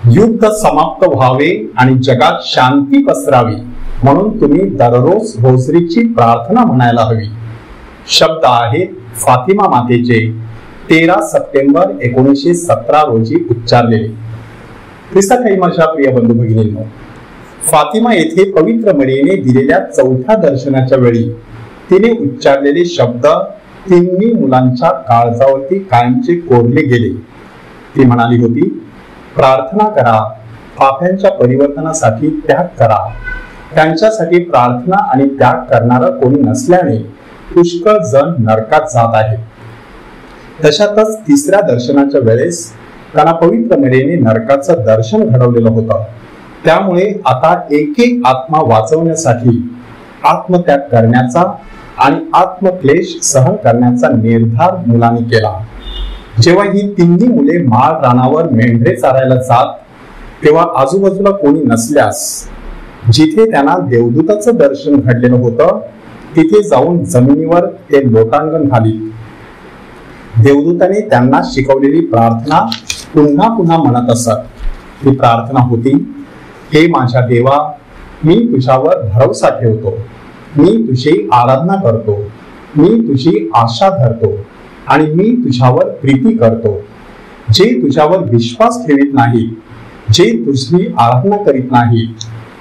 युद्ध समाप्त व्हावे आणि जगात शांती पसरावी म्हणून तुम्ही दररोज रोजरीची प्रार्थना म्हणायला हवी. शब्द आहेत फातिमा मातेचे 13 सप्टेंबर 1917 रोजी उच्चारलेले. ख्रिस्ताखाई माझ्या प्रिय बंधू भगिनींनो, फातिमा येथे पवित्र मरियेने दिलेल्या 4थ्या दर्शनाच्या वेळी तिने उच्चारलेले शब्द तिन्ही मुलांच्या काळजावरती कायमचे कोरले गेले. ती म्हणाली होती, प्रार्थना करा, पाप्यांच्या परिवर्तनासाठी त्याग करा. त्यांच्यासाठी प्रार्थना आणि त्याग करणारा कोणी नसल्याने पुष्कळ जण नरकात जात आहेत. तशातच 3ऱ्या दर्शनाच्या वेळेस त्यांना पवित्र मरियेने नरकाचं दर्शन घडवलेलं होतं. त्यामुळे आता एक एक आत्मा वाचवण्यासाठी आत्मत्याग करण्याचा आणि आत्मक्लेश सहन करण्याचा निर्धार मुलांनी केला. जेव्हा ही तिन्ही मुले माळ रानावर मेंढरे चारायला जात तेव्हा आजूबाजूला कोणी नसल्यास जिथे त्यांना देवदूताचं दर्शन घडलेलं होतं तिथे जाऊन जमिनीवर ते लोटांगण घालीत. देवदूताने त्यांना शिकवलेली प्रार्थना पुन्हा पुन्हा म्हणत असत. ती प्रार्थना होती, हे माझ्या देवा, मी तुझ्यावर भरोसा ठेवतो, मी तुझी आराधना करतो, मी तुझी आशा धरतो आणि मी तुझ्यावर प्रीती करतो. जे तुझ्यावर विश्वास ठेवित नाही, जे तुझी आराधना करीत नाही,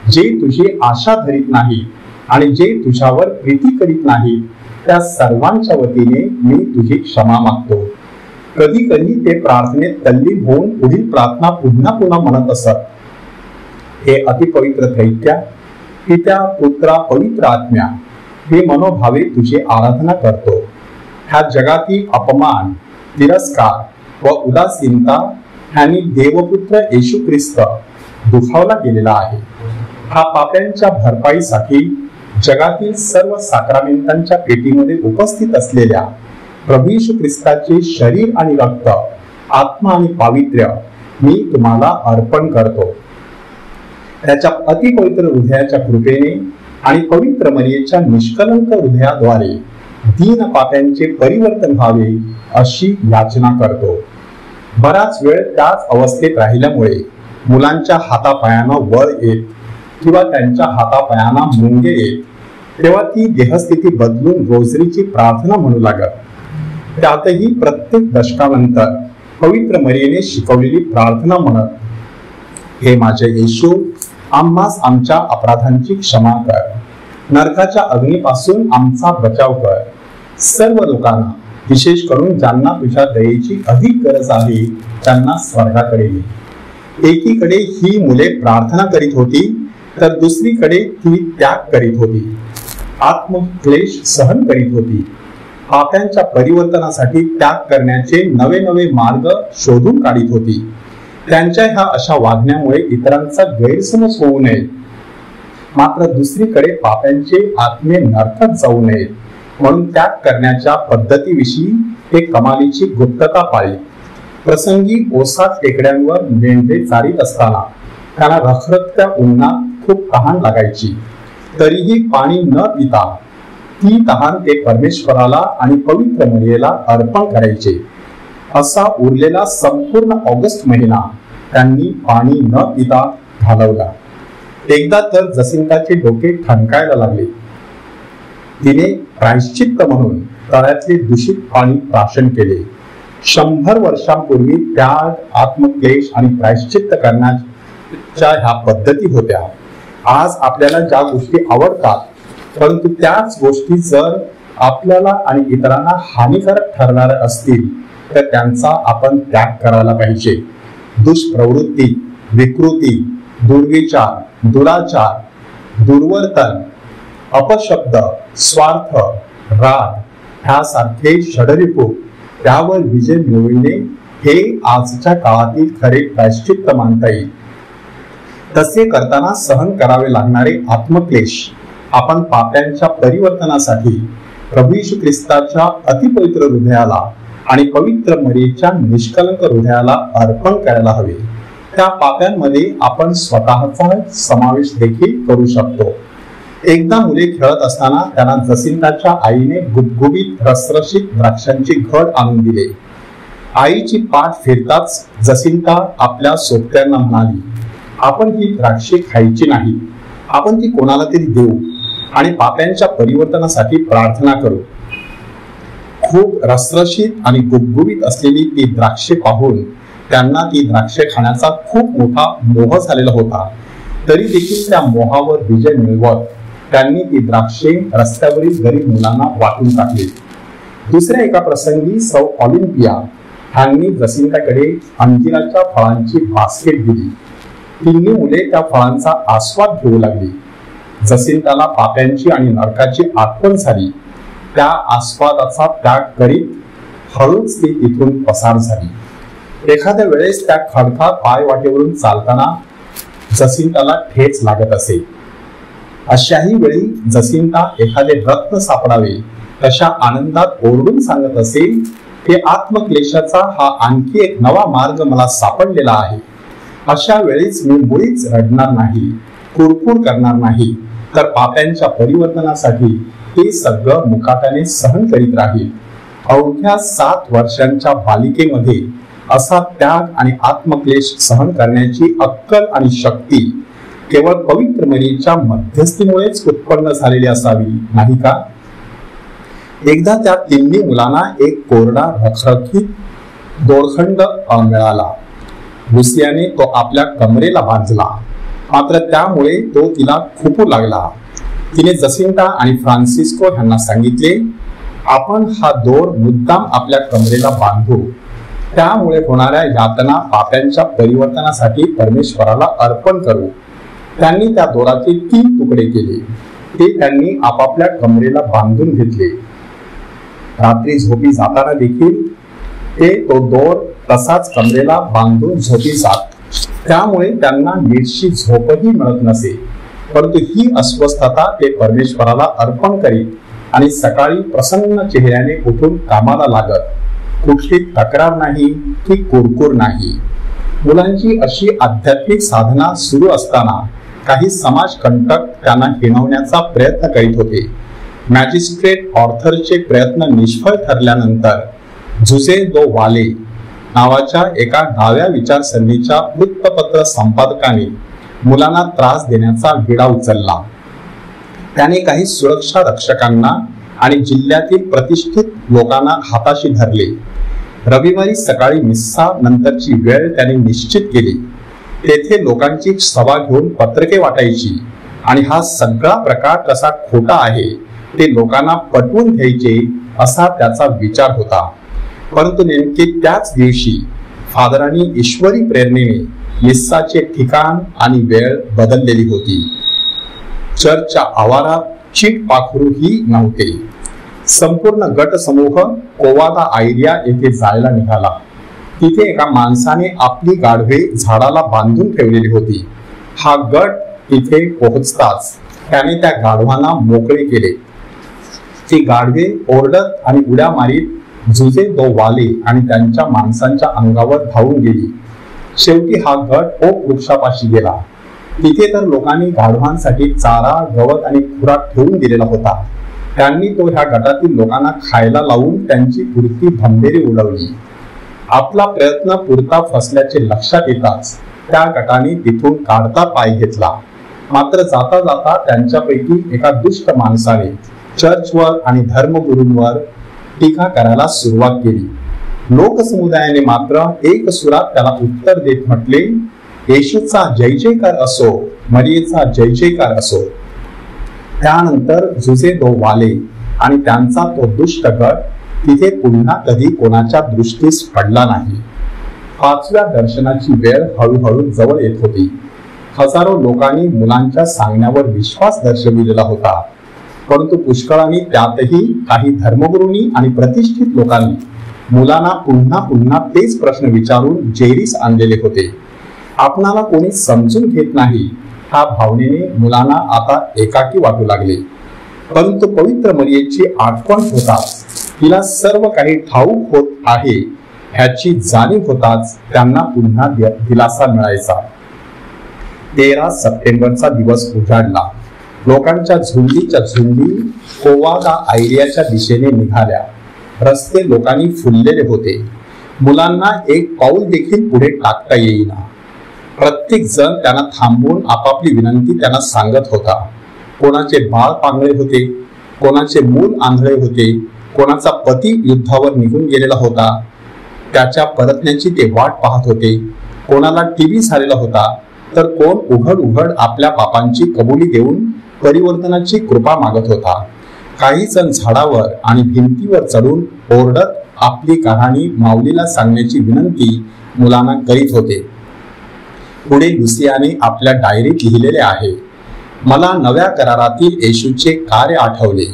जे तुझी आशा धरीत नाही आणि जे तुझ्यावर प्रीती करीत नाही, त्या सर्वांच्या वतीने मी तुझी क्षमा मागतो. कधी कधी ते प्रार्थनेत तल्लीन होऊन पुढील प्रार्थना पुन्हा पुन्हा म्हणत असत. हे अतिपवित्र दैत्या, पित्या पुत्रा पवित्र आत्म्या, हे मनोभावे तुझी आराधना करतो. ह्या जगातील अपमान, तिरस्कार व उदासीनता ह्यांनी देवपुत्र येशू ख्रिस्त दुखावला गेलेला आहे. हा पाप्यांच्या भरपाईसाठी जगातील सर्व साक्रामेंटांच्या पेटीमध्ये उपस्थित असलेल्या प्रभू येशू ख्रिस्ताचे शरीर आणि रक्त, आत्मा आणि पावित्र्य मी तुम्हाला अर्पण करतो. त्याच्या अतिपवित्र हृदयाच्या कृपेने आणि पवित्र मरियेच्या निष्कलंक हृदयाद्वारे दीन पाप्यांचे परिवर्तन व्हावे अशी याचना करतो. बराच वेळ त्याच अवस्थेत राहिल्यामुळे मुलांच्या हातापायांना वर येत किंवा त्यांच्या हातापायांना मुंगे येत तेव्हा ती देहस्थिती बदलून रोजरीची प्रार्थना म्हणू लागत. त्यातही प्रत्येक दशकानंतर पवित्र मरियेने शिकवलेली प्रार्थना म्हणत, हे माझे येशू, आम्हास आमच्या अपराधांची क्षमा कर, नरकाच्या अग्नीपासून आमचा बचाव कर. सर्व लोकांना, विशेष करून ज्यांना तुझ्या दयेची अधिक गरज आहे, त्यांना स्वर्गाकडे ने. एकीकडे ही मुले प्रार्थना करीत होती तर दुसरीकडे ती त्याग करीत होती, आत्मक्लेश सहन करीत होती. पाप्यांच्या परिवर्तनासाठी त्याग करण्याचे नवे नवे मार्ग शोधून काढीत होती. त्यांच्या ह्या अशा वागण्यामुळे इतरांचा गैरसमज होऊ नये, मात्र दुसरीकडे पाप्यांचे आत्मे नरकात जाऊ नयेत म्हणून त्याग करण्याच्या पद्धतीविषयी एक कमालीची गुप्तता पाळली. प्रसंगी ओसाड टेकड्यांवर मेंढरे चारीत असताना त्यांना रखरखत्या उन्हात खूप तहान लागायची. तरीही पाणी न पिता ती तहान ते परमेश्वराला आणि पवित्र मरियेला अर्पण करायचे. असा उरलेला संपूर्ण ऑगस्ट महिना त्यांनी पाणी न पिता घालवला. एकदा तर जसिंताचे डोके ठणकायला लागले. तिने प्रायश्चित्त म्हणून तळ्यातले दूषित पाणी प्राशन केले. 100 वर्षांपूर्वी त्याग, आत्मक्लेश आणि प्रायश्चित्त करण्याच्या ह्या पद्धती होत्या. आज आपल्याला ज्या गोष्टी आवडतात परंतु त्याच गोष्टी जर आपल्याला आणि इतरांना हानिकारक ठरणाऱ्या असतील तर त्यांचा आपण त्याग करायला पाहिजे. दुष्प्रवृत्ती, विकृती, दुर्विचार, दुराचार, दुर्वर्तन, अपशब्द, स्वार्थ, राग ह्यासारखे षडरिपू त्यावर विजय मिळविणे हे आजच्या काळातील खरे प्रायश्चित्त मानता येईल. तसे करताना सहन करावे लागणारे आत्मक्लेश आपण पाप्यांच्या परिवर्तनासाठी प्रभू येशू ख्रिस्ताच्या अतिपवित्र हृदयाला आणि पवित्र मरियेच्या निष्कलंक हृदयाला अर्पण करायला हवे. त्या पाप्यांमध्ये आपण स्वतःचा समावेश देखील करू शकतो. एकदा मुले खेळत असताना त्यांना जसिंताच्या आईने गुबगुबीत रसरशीत द्राक्षांची घड आणून दिले. आईची पाठ फिरताच जसिंता आपल्या सोबत्यांना म्हणाली, आपण ही द्राक्षे खायची नाही, आपण ती कोणाला तरी देऊ आणि पाप्यांच्या परिवर्तनासाठी प्रार्थना करू. खूप रसरशीत आणि गुबगुबीत असलेली ती द्राक्षे पाहून त्यांना ती द्राक्षे खाण्याचा खूप मोठा मोह झालेला होता. तरी देखील त्या मोहावर विजय मिळवत त्यांनी ती द्राक्षे रस्त्यावरील गरीब मुलांना वाटून टाकली. दुसऱ्या एका प्रसंगी सौ ऑलिम्पिया ह्यांनी जसिंताकडे अंजिराच्या फळांची बास्केट दिली. तिन्ही मुले त्या फळांचा आस्वाद घेऊ लागली. जसिंताला पाप्यांची आणि नरकाची आठवण झाली. त्या आस्वादाचा त्याग करीत हळूच ती तिथून पसार झाली. एखाद्या वेळेस त्या खडखा पायवाटेवरून चालताना जसिंताला ठेच लागत असे. अशाही वेळी जसिंता एखादे रत्न सापडावे तशा आनंदात ओरडून सांगत असेल, हे आत्मक्लेशाचा हा आणखी एक नवा मार्ग मला सापडलेला आहे. अशा वेळीच मी मुळीच रडणार नाही, कुरकुर करणार नाही, तर पाप्यांच्या परिवर्तनासाठी हे सगळं मुकाट्याने सहन करीत राहील. अवघ्या 7 वर्षांच्या बालिकेमध्ये असा त्याग आणि आत्मक्लेश सहन करण्याची अक्कल आणि शक्ती केवळ पवित्र मरीच्या मध्यस्थीमुळेच उत्पन्न झालेली असावी, नाही का? एकदा त्या तिन्ही मुलांना एक कोरडा रखरखीत दोरखंड मिळाला. लुसियाने तो आपल्या कमरेला बांधला, मात्र त्यामुळे तो तिला खुपू लागला. तिने जसिंता आणि फ्रान्सिस्को यांना सांगितले, आपण हा दोर मुद्दाम आपल्या कमरेला बांधू. त्यामुळे होणाऱ्या यातना पाप्यांच्या परिवर्तनासाठी परमेश्वराला अर्पण करू. त्यांनी त्या दोराचे 3 तुकडे केले. ते त्यांनी आपापल्या कमरेला बांधून घेतले. रात्री झोपी जाताना देखील ते तो दोर तसाच कमरेला बांधून झोपी जात. त्यामुळे त्यांना नीटशी झोपही मिळत नसे. परंतु ही अस्वस्थता ते परमेश्वराला अर्पण करीत आणि सकाळी प्रसन्न चेहऱ्याने उठून कामाला लागत. कुठली तक्रार नाही की कुरकुर नाही. मुलांची अशी आध्यात्मिक साधना सुरू असताना काही समाजकंटक त्यांना हिणवण्याचा प्रयत्न करीत होते. मॅजिस्ट्रेट ऑर्थरचे प्रयत्न निष्फळ ठरल्यानंतर जुसे दो वाले नावाच्या एका डाव्या विचारसरणीच्या वृत्तपत्र संपादकाने मुलांना त्रास देण्याचा विडा उचलला. त्याने काही सुरक्षा रक्षकांना आणि जिल्ह्यातील प्रतिष्ठित लोकांना हाताशी धरले. रविवारी सकाळी मिस्सा नंतरची वेळ त्याने निश्चित केली. तेथे लोकांची सभा घेऊन पत्रके वाटायची आणि हा सगळा प्रकार कसा खोटा आहे ते लोकांना पटवून घ्यायचे असा त्याचा विचार होता. परंतु नेमके त्याच दिवशी फादरांनी ईश्वरी प्रेरणेने मिस्साचे ठिकाण आणि वेळ बदललेली होती. चर्चच्या आवारात चीट पाखरूही नव्हते. संपूर्ण गट समूह कोवादा आयरिया येथे जायला निघाला. तिथे एका माणसाने आपली गाढवे झाडाला बांधून ठेवलेली होती. हा गट तिथे पोहोचताच त्याने त्या गाढवांना मोकळे केले. ती गाढवे ओरडत आणि उड्या मारीत जुजे दो वाले आणि त्यांच्या माणसांच्या अंगावर धावून गेली. शेवटी हा गट ओक वृक्षापाशी गेला. तिथे तर लोकांनी गाढवांसाठी चारा, गवत आणि खुराक ठेवून दिलेला होता. त्यांनी तो ह्या गटातील लोकांना खायला लावून त्यांची पुरती भंभेरी उडवली. आपला प्रयत्न पुरता फसल्याचे लक्षात येताच त्या गटाने तिथून काढता पाय घेतला. मात्र जाता जाता त्यांच्यापैकी एका दुष्ट माणसाने चर्चवर आणि धर्मगुरूंवर टीका करायला सुरुवात केली. लोकसमुदायाने मात्र एक सुरात त्याला उत्तर देत म्हटले, येशूचा जय जयकार असो, मरियेचा जय जयकार असो. त्यानंतर जुजे दो वाले आणि त्यांचा तो दुष्ट गट तिथे पुन्हा कधी कोणाच्या दृष्टीस पडला नाही. 5व्या दर्शनाची वेळ हळूहळू जवळ येत होती. हजारो लोकांनी मुलांच्या सांगण्यावर विश्वास दर्शविलेला होता. परंतु पुष्कळांनी, त्यातही काही धर्मगुरूंनी आणि प्रतिष्ठित लोकांनी मुलांना पुन्हा पुन्हा तेच प्रश्न विचारून जेरीस आणलेले होते. आपणाला कोणी समजून घेत नाही ह्या भावनेने मुलांना आता एकाकी वाटू लागले. परंतु पवित्र मरियेची आठवण होताच, तिला सर्व काही ठाऊक होत आहे ह्याची जाणीव होताच त्यांना पुन्हा दिलासा मिळायचा. 13 सप्टेंबरचा दिवस उजाडला. लोकांच्या झुंडीच्या झुंडी कोवादा आयरियाच्या दिशेने निघाल्या. रस्ते लोकांनी फुललेले होते. मुलांना एक पाऊल देखील पुढे टाकता येईना. प्रत्येक जण त्यांना थांबवून आपापली विनंती त्यांना सांगत होता. कोणाचे बाळ पांगळे होते, कोणाचे मूल आंधळे होते, कोणाचा पती युद्धावर निघून गेलेला होता, त्याच्या परतण्याची ते वाट पाहत होते. कोणाला टीबी झालेला होता, तर कोण उघड उघड आपल्या पापांची कबुली देऊन परिवर्तनाची कृपा मागत होता. काही जण झाडावर आणि भिंतीवर चढून ओरडत आपली कहाणी माऊलीला सांगण्याची विनंती मुलांना करीत होते. पुढे लुसियाने आपल्या डायरीत लिहिलेले आहे, मला नव्या करारातील येशूचे कार्य आठवले.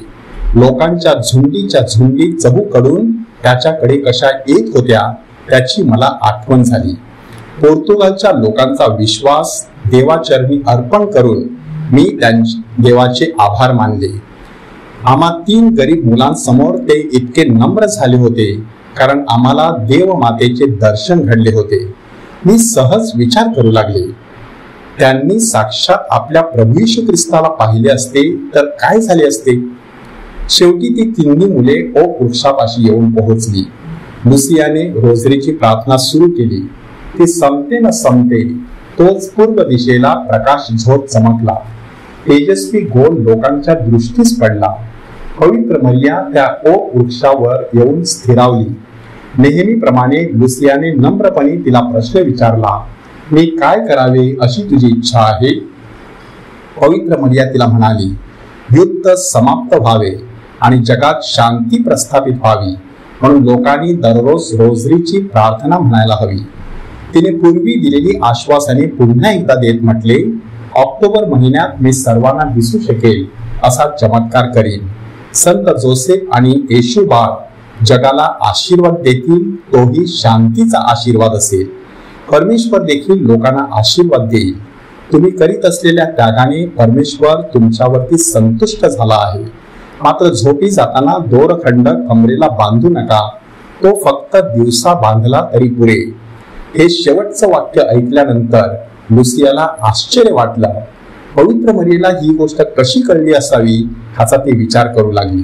लोकांच्या झुंडीच्या झुंडी चहूकडून त्याच्याकडे कशा येत होत्या त्याची मला आठवण झाली. पोर्तुगालच्या लोकांचा विश्वास देवाचरणी अर्पण करून मी देवाचे आभार मानले. आम्हा 3 गरीब मुलांसमोर ते इतके नम्र झाले होते कारण आम्हाला देव मातेचे दर्शन घडले होते. मी सहज विचार करू लागले, त्यांनी साक्षात आपल्या प्रभू येशू ख्रिस्ताला पाहिले असते तर काय झाले असते. शेवटी ती 3 मुले ओक वृक्षापाशी येऊन पोहोचली. लुसियाने रोजरीची प्रार्थना सुरू केली. ती संपते न संपते तोच पूर्व दिशेला प्रकाश झोत चमकला. तेजस्वी गोल लोकांच्या दृष्टीस पडला. पवित्र मरिया त्या ओक वृक्षावर येऊन स्थिरावली. नेहमीप्रमाणे लुसियाने नम्रपणे तिला प्रश्न विचारला, मी काय करावे अशी तुझी इच्छा आहे. पवित्र मरिया तिला म्हणाली, युद्ध समाप्त व्हावे आणि जगात शांती प्रस्थापित व्हावी म्हणून लोकांनी दररोज रोजरीची प्रार्थना म्हणायला हवी. तिने पूर्वी दिलेली आश्वासने पुन्हा एकदा देत म्हटले, ऑक्टोबर महिन्यात मी सर्वांना दिसू शकेल असा चमत्कार करीन. संत जोसेफ आणि येशू बाळ जगाला आशीर्वाद देतील, तोही शांतीचा आशीर्वाद असेल. परमेश्वर देखील लोकांना आशीर्वाद देईल. तुम्ही करीत असलेल्या त्यागाने परमेश्वर तुमच्यावरती संतुष्ट झाला आहे. मात्र झोपी जाताना दोरखंड कमरेला बांधू नका, तो फक्त दिवसा बांधला तरी पुरे. हे शेवटचं वाक्य ऐकल्यानंतर लुसियाला आश्चर्य वाटलं. पवित्र मरियेला ही गोष्ट कशी कळली असावी ह्याचा ती विचार करू लागली.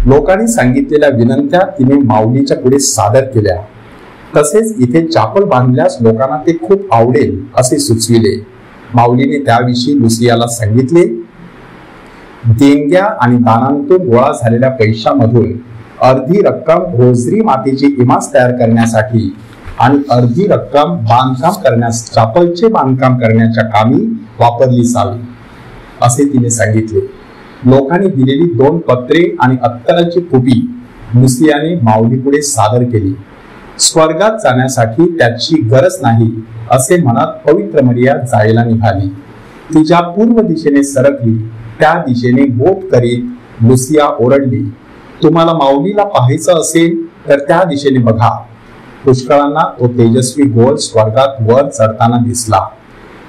लोकांनी सांगितलेल्या विनंत्या तिने माऊलीच्या पुढे सादर केल्या. तसेच इथे चापल बांधल्यास लोकांना ते खूप आवडेल असे सुचविले. माऊलीने त्याविषयी लुसियाला सांगितले, देणग्या आणि दानांतून गोळा झालेल्या पैशामधून अर्धी रक्कम रोजरी मातेची इमास तयार करण्यासाठी आणि अर्धी रक्कम बांधकाम करण्यास चापलचे बांधकाम करण्याच्या कामी वापरली जावी असे तिने सांगितले. लोकांनी दिलेली 2 पत्रे आणि अत्तराची कुपी लुसियाने माऊलीपुढे सादर केली. स्वर्गात जाण्यासाठी त्याची गरज नाही असे म्हणत पवित्र मरिया जायला निघाली. तिच्या पूर्व दिशेने सरकली. त्या दिशेने बोट करीत लुसिया ओरडली, तुम्हाला माऊलीला पाहायचं असेल तर त्या दिशेने बघा. पुष्कळांना तो तेजस्वी गोल स्वर्गात वर चढताना दिसला.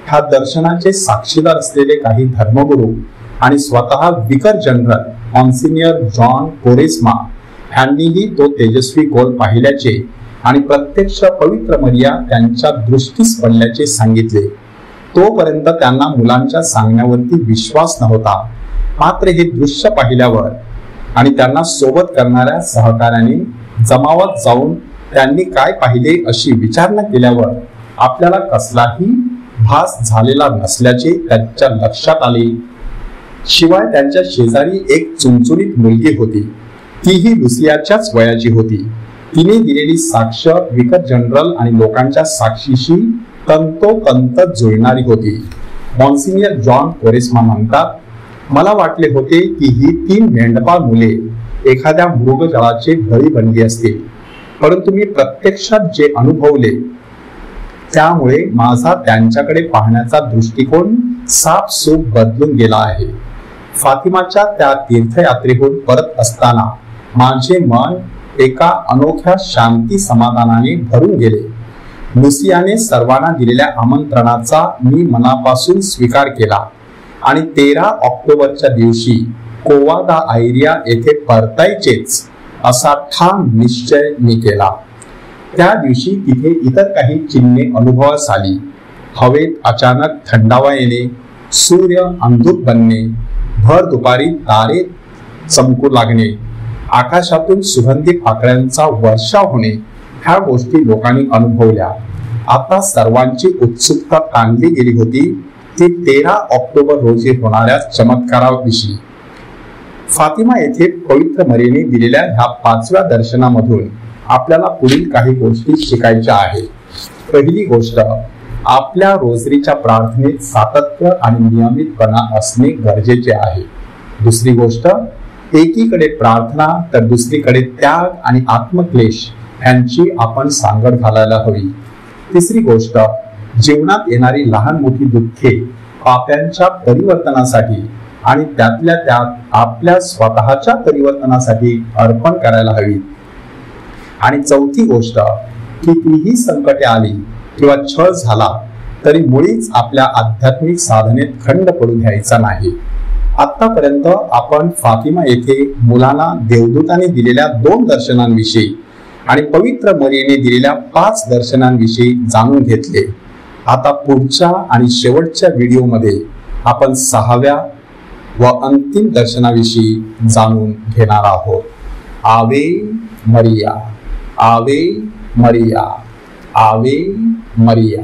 ह्या दर्शनाचे साक्षीदार असलेले काही धर्मगुरू आणि स्वतः विकर जनरल मॉन्सिनियर जॉन कोरेस्मा यांनीही तो तेजस्वी गोल पाहिल्याचे आणि प्रत्यक्ष पवित्र मरिया त्यांच्या दृष्टीस पडल्याचे सांगितले. तोपर्यंत त्यांना मुलांच्या सांगण्यावरती विश्वास नव्हता. मात्र हे दृश्य पाहिल्यावर आणि त्यांना सोबत करणाऱ्या सहकार्याने जमावात जाऊन त्यांनी काय पाहिले अशी विचारणा केल्यावर आपल्याला कसलाही भास झालेला नसल्याचे त्यांच्या लक्षात आले. शिवाय त्यांच्या शेजारी एक चुणचुणीत मुलगी होती. तीही लुसियाच्याच वयाची होती. तिने दिलेली साक्ष विकर जनरल आणि लोकांच्या साक्षीशी तंतोतंत जुळणारी होती. मॉन्सिनियर जॉन कोरेस्मा म्हणतात, मला वाटले होते की ही 3 मेंढपाळ मुले एखाद्या मृगजळाचे बळी बनली असतील, परंतु मी प्रत्यक्षात जे अनुभवले त्यामुळे माझा त्यांच्याकडे पाहण्याचा दृष्टिकोन साफसूप बदलून गेला आहे. फातिमाच्या त्या तीर्थयात्रेहून परत असताना माझे मन एका अनोख्या शांती समाधानाने भरून गेले. लुसियाने सर्वांना दिलेल्या आमंत्रणाचा मी मनापासून स्वीकार केला आणि 13 ऑक्टोबरच्या दिवशी कोवा दा आयरिया येथे परतायचेच असा ठाम निश्चय मी केला. त्या दिवशी तिथे इतर काही चिन्हे अनुभवास आली. हवेत अचानक थंडावा येणे, सूर्य अंधुक बनणे, भर दुपारी तारे चमकू लागणे, आकाशातून सुगंधी पाकळ्यांचा वर्षाव होणे ह्या गोष्टी लोकांनी अनुभवल्या. आता सर्वांची उत्सुकता ताणली गेली होती ती 13 ऑक्टोबर रोजी होणाऱ्या चमत्काराविषयी. फातिमा येथे पवित्र मरीने दिलेल्या ह्या 5व्या दर्शनामधून आपल्याला पुढील काही गोष्टी शिकायच्या आहेत. पहिली गोष्ट, आपल्या रोजरीच्या प्रार्थनेत सातत्य आणि नियमितपणा असणे गरजेचे आहे. दुसरी गोष्ट, एकीकडे प्रार्थना तर दुसरीकडे त्याग आणि आत्मक्लेश यांची आपण सांगड घालायला हवी. तिसरी गोष्ट, जीवनात येणारी लहान मोठी दुःखे पाप्यांच्या परिवर्तनासाठी आणि त्यातल्या त्यात आपल्या स्वतःच्या परिवर्तनासाठी अर्पण करायला हवी. आणि चौथी गोष्ट, कितीही संकटे आली किंवा छळ झाला तरी मुळीच आपल्या आध्यात्मिक साधनेत खंड पडू द्यायचा नाही. आतापर्यंत आपण फातिमा येथे मुलांना देवदूताने दिलेल्या 2 दर्शनांविषयी आणि पवित्र मरीने दिलेल्या 5 दर्शनांविषयी जाणून घेतले. आता पुढच्या आणि शेवटच्या व्हिडिओमध्ये आपण 6व्या व अंतिम दर्शनाविषयी जाणून घेणार आहोत. आवे मरिया, आवे मरिया, आवे मरिया.